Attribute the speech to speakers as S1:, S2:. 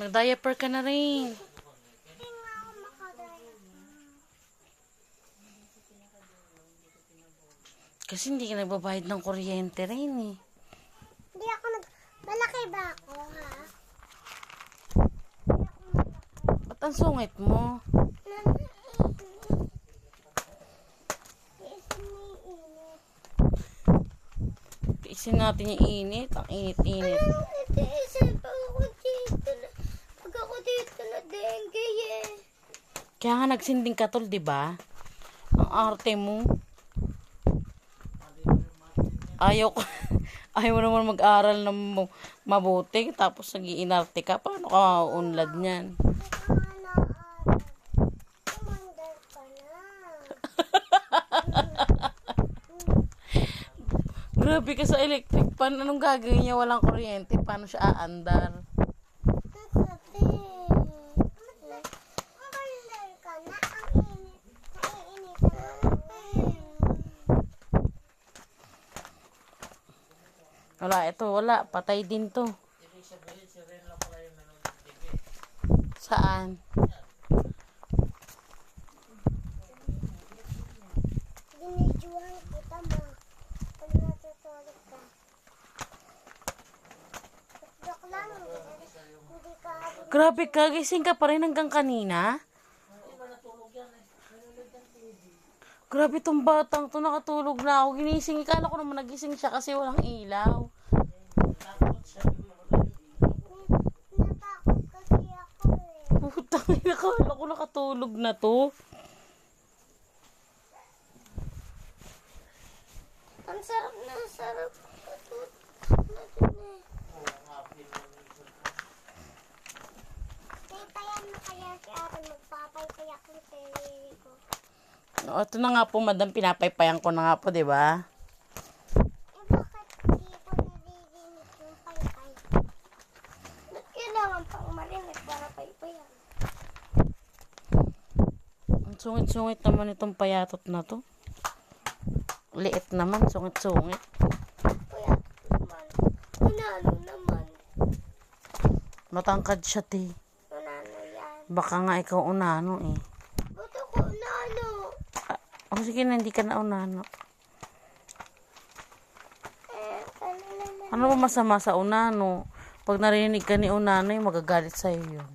S1: Nag-diaper ka na rin.
S2: Hindi nga ako makadiaper.
S1: Kasi hindi ka nagbabayad ng kuryente rin eh.
S2: Hindi ako malaki ba ako, ha?
S1: Ba't ang sungit mo? Tiisin natin yung init. Ang init-init.
S2: Pag ako dito na dengue eh.
S1: Kaya nga nagsinding katol, di ba? Ang arte mo. Ayaw ko. Ayaw mo naman mag-aral ng mabuti. Tapos nag-iinarte ka. Paano ka unlad niyan?
S2: Commander ka na.
S1: Grabe ka sa electric pan. Anong gagawin niya? Walang kuryente. Paano siya aandar?
S2: Commander ka na. Ang init. Naiinitan namin.
S1: Wala, ito. Wala. Patay din to. Saan?
S2: Ginidjuhan kita mo. Pag natutulog ka. Joke lang. Hindi ka
S1: Grabe ka. Gising ka pa rin hanggang kanina? Grabe tong batang to. Nakatulog na ako. Ginising. Ikala ko naman nagising siya kasi walang ilaw.
S2: natakot kasi ako eh.
S1: Putang ina, akala ko nakatulog na to.
S2: Ang sarap na sarap. Paypayan mo kaya si Ate. Magpapaypayak ng sarili ko.
S1: O, ito na nga po, madam. Pinapaypayan ko na nga po, di ba?
S2: Eh bakit hindi ko narinig yung paypay? Ba't kailangan pang marinig para paypayan?
S1: Ang sungit-sungit naman itong payatot na to. Liit naman, sungit-sungit.
S2: Kuya naman. Unano naman.
S1: Matangkad siya, te.
S2: Unano yan.
S1: Baka nga ikaw unano, eh.
S2: Ba't ako unano?
S1: O, sige na, hindi ka na unano.
S2: Ano naman?
S1: Ano ba masama sa unano? Pag narinig ka ni unano, magagalit sa'yo yun.